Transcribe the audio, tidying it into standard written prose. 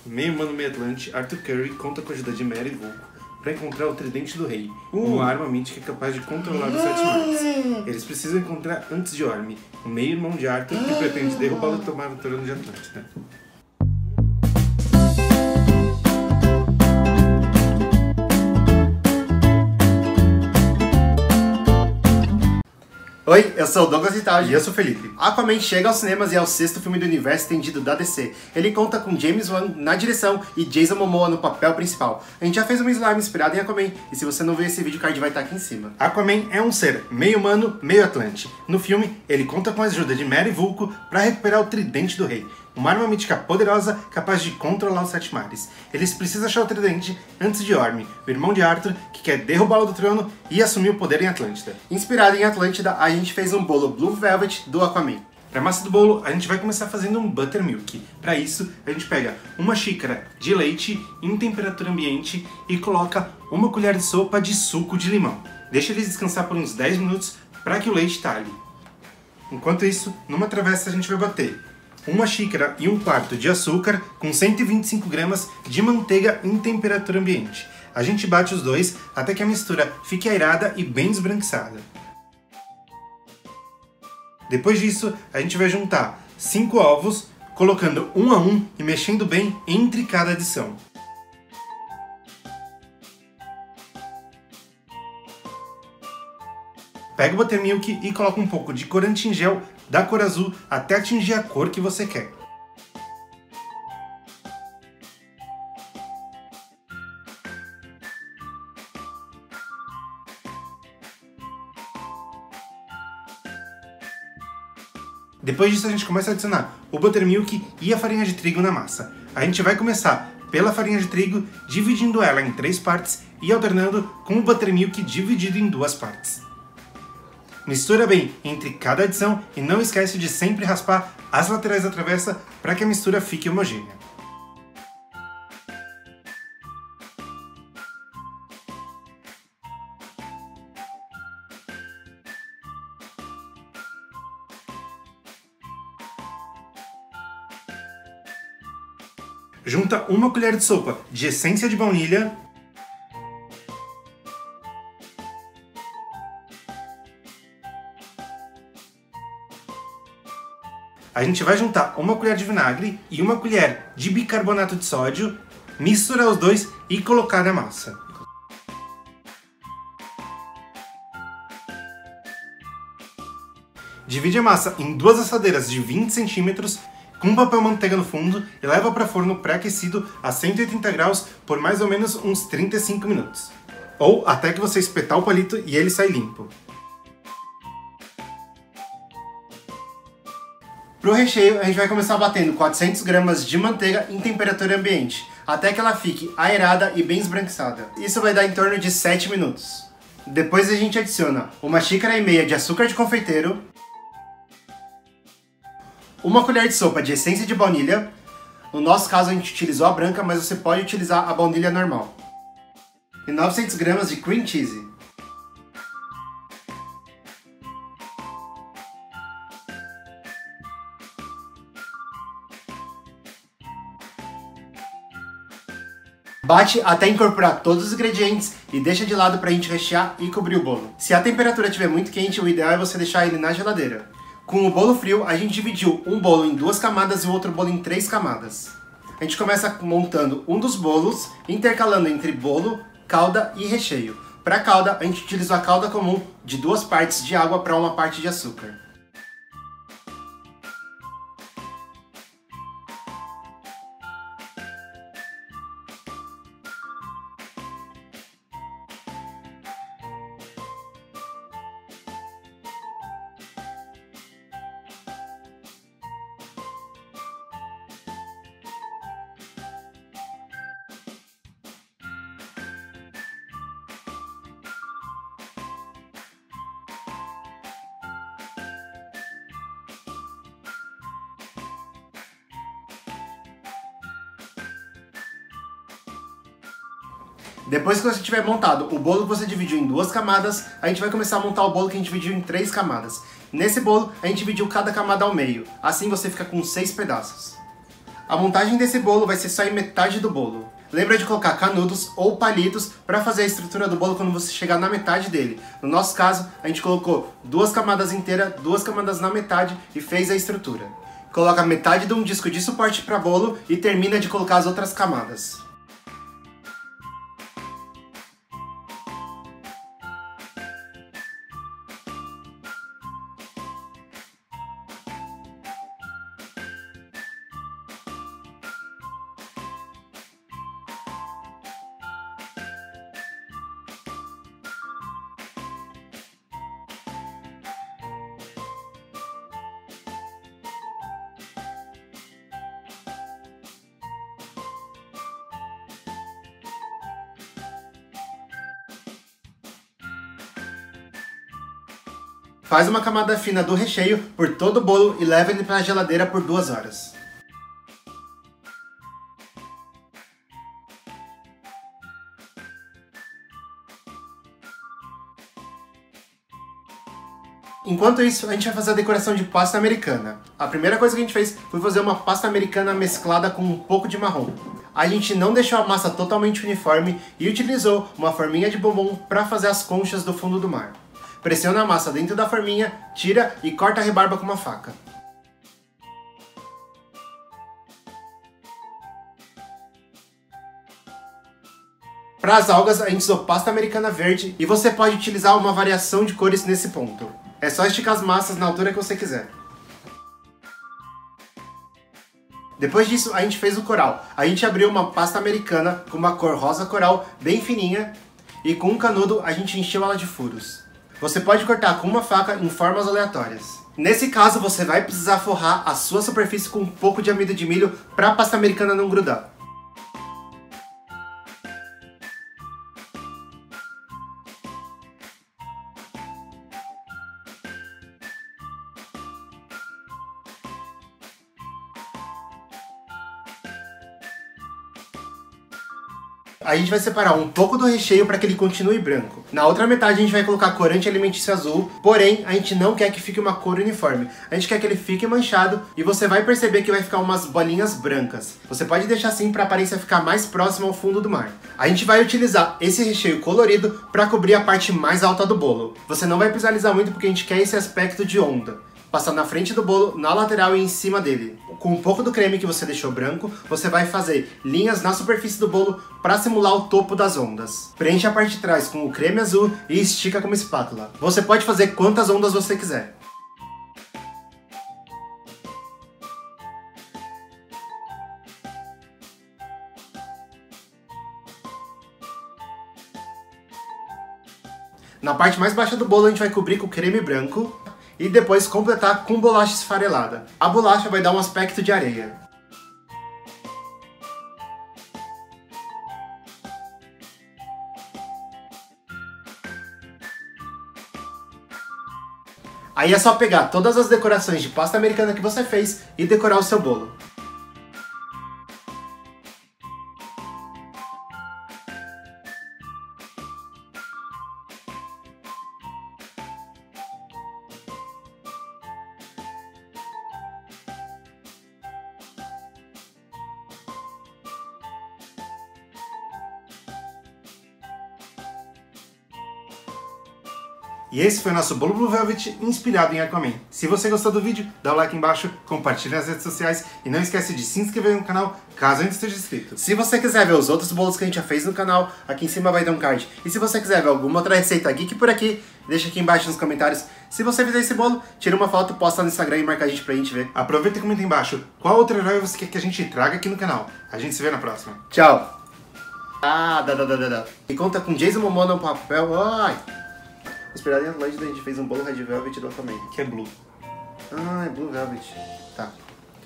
meio humano, meio Atlante, Arthur Curry conta com a ajuda de Merry e Vulko para encontrar o Tridente do Rei, uma arma mítica capaz de controlar os 7 mares. Eles precisam encontrar antes de Orm, o meio-irmão de Arthur que pretende derrubá-lo e tomar o trono de Atlântida. Oi, eu sou o Douglas Italdi. E eu sou o Felipe. Aquaman chega aos cinemas e é o 6º filme do universo estendido da DC. Ele conta com James Wan na direção e Jason Momoa no papel principal. A gente já fez uma slime inspirada em Aquaman, e se você não viu esse vídeo, o card vai estar aqui em cima. Aquaman é um ser meio humano, meio Atlante. No filme, ele conta com a ajuda de Merry e Vulko para recuperar o Tridente do Rei, uma arma mítica poderosa capaz de controlar os 7 mares. Eles precisam achar o Tridente antes de Orm, o irmão de Arthur, que quer derrubá-lo do trono e assumir o poder em Atlântida. Inspirado em Atlântida, a gente fez um bolo Blue Velvet do Aquaman. Para a massa do bolo, a gente vai começar fazendo um buttermilk. Para isso, a gente pega uma xícara de leite em temperatura ambiente e coloca uma colher de sopa de suco de limão. Deixa ele descansar por uns 10 minutos para que o leite talhe. Enquanto isso, numa travessa a gente vai bater uma xícara e 1/4 de açúcar com 125 gramas de manteiga em temperatura ambiente. A gente bate os dois até que a mistura fique airada e bem esbranquiçada. Depois disso, a gente vai juntar 5 ovos, colocando um a um e mexendo bem entre cada adição. Pega o buttermilk e coloca um pouco de corante em gel da cor azul até atingir a cor que você quer. Depois disso a gente começa a adicionar o buttermilk e a farinha de trigo na massa. A gente vai começar pela farinha de trigo, dividindo ela em 3 partes e alternando com o buttermilk dividido em 2 partes. Mistura bem entre cada adição e não esquece de sempre raspar as laterais da travessa para que a mistura fique homogênea. Junta uma colher de sopa de essência de baunilha, a gente vai juntar uma colher de vinagre e uma colher de bicarbonato de sódio, misturar os dois e colocar na massa. Divide a massa em 2 assadeiras de 20 centímetros com papel manteiga no fundo e leva para forno pré-aquecido a 180 graus por mais ou menos uns 35 minutos. Ou até que você espetar o palito e ele sai limpo. Para o recheio, a gente vai começar batendo 400 gramas de manteiga em temperatura ambiente, até que ela fique aerada e bem esbranquiçada. Isso vai dar em torno de 7 minutos. Depois a gente adiciona 1,5 xícaras de açúcar de confeiteiro, 1 colher de sopa de essência de baunilha. No nosso caso a gente utilizou a branca, mas você pode utilizar a baunilha normal. E 900 gramas de cream cheese. Bate até incorporar todos os ingredientes e deixa de lado para a gente rechear e cobrir o bolo. Se a temperatura estiver muito quente, o ideal é você deixar ele na geladeira. Com o bolo frio, a gente dividiu um bolo em 2 camadas e o outro bolo em 3 camadas. A gente começa montando um dos bolos, intercalando entre bolo, calda e recheio. Para a calda, a gente utilizou a calda comum de 2 partes de água para 1 parte de açúcar. Depois que você tiver montado o bolo que você dividiu em 2 camadas, a gente vai começar a montar o bolo que a gente dividiu em 3 camadas. Nesse bolo, a gente dividiu cada camada ao meio. Assim você fica com 6 pedaços. A montagem desse bolo vai ser só em metade do bolo. Lembra de colocar canudos ou palitos para fazer a estrutura do bolo quando você chegar na metade dele. No nosso caso, a gente colocou 2 camadas inteiras, 2 camadas na metade e fez a estrutura. Coloca metade de um disco de suporte para bolo e termina de colocar as outras camadas. Faz uma camada fina do recheio por todo o bolo e leva ele para a geladeira por 2 horas. Enquanto isso, a gente vai fazer a decoração de pasta americana. A primeira coisa que a gente fez foi fazer uma pasta americana mesclada com um pouco de marrom. A gente não deixou a massa totalmente uniforme e utilizou uma forminha de bombom para fazer as conchas do fundo do mar. Pressiona a massa dentro da forminha, tira e corta a rebarba com uma faca. Para as algas, a gente usou pasta americana verde e você pode utilizar uma variação de cores nesse ponto. É só esticar as massas na altura que você quiser. Depois disso, a gente fez o coral. A gente abriu uma pasta americana com uma cor rosa coral bem fininha e com um canudo a gente encheu ela de furos. Você pode cortar com uma faca em formas aleatórias. Nesse caso, você vai precisar forrar a sua superfície com um pouco de amido de milho para a pasta americana não grudar. A gente vai separar um pouco do recheio para que ele continue branco. Na outra metade a gente vai colocar corante alimentício azul, porém a gente não quer que fique uma cor uniforme. A gente quer que ele fique manchado e você vai perceber que vai ficar umas bolinhas brancas. Você pode deixar assim para a aparência ficar mais próxima ao fundo do mar. A gente vai utilizar esse recheio colorido para cobrir a parte mais alta do bolo. Você não vai precisar alisar muito porque a gente quer esse aspecto de onda. Passar na frente do bolo, na lateral e em cima dele. Com um pouco do creme que você deixou branco, você vai fazer linhas na superfície do bolo para simular o topo das ondas. Preenche a parte de trás com o creme azul e estica com uma espátula. Você pode fazer quantas ondas você quiser. Na parte mais baixa do bolo a gente vai cobrir com creme branco e depois completar com bolacha esfarelada. A bolacha vai dar um aspecto de areia. Aí é só pegar todas as decorações de pasta americana que você fez e decorar o seu bolo. E esse foi o nosso bolo Blue Velvet inspirado em Aquaman. Se você gostou do vídeo, dá o like embaixo, compartilhe nas redes sociais e não esquece de se inscrever no canal caso ainda esteja inscrito. Se você quiser ver os outros bolos que a gente já fez no canal, aqui em cima vai ter um card. E se você quiser ver alguma outra receita geek por aqui, deixa aqui embaixo nos comentários. Se você fizer esse bolo, tira uma foto, posta no Instagram e marca a gente pra gente ver. Aproveita e comenta aí embaixo qual outro herói você quer que a gente traga aqui no canal. A gente se vê na próxima. Tchau! E conta com Jason Momoa no papel. Ai! Inspirado em Atlântida, a gente fez um bolo Red Velvet do Aquaman. Que é blue. Ah, é Blue Velvet. Tá.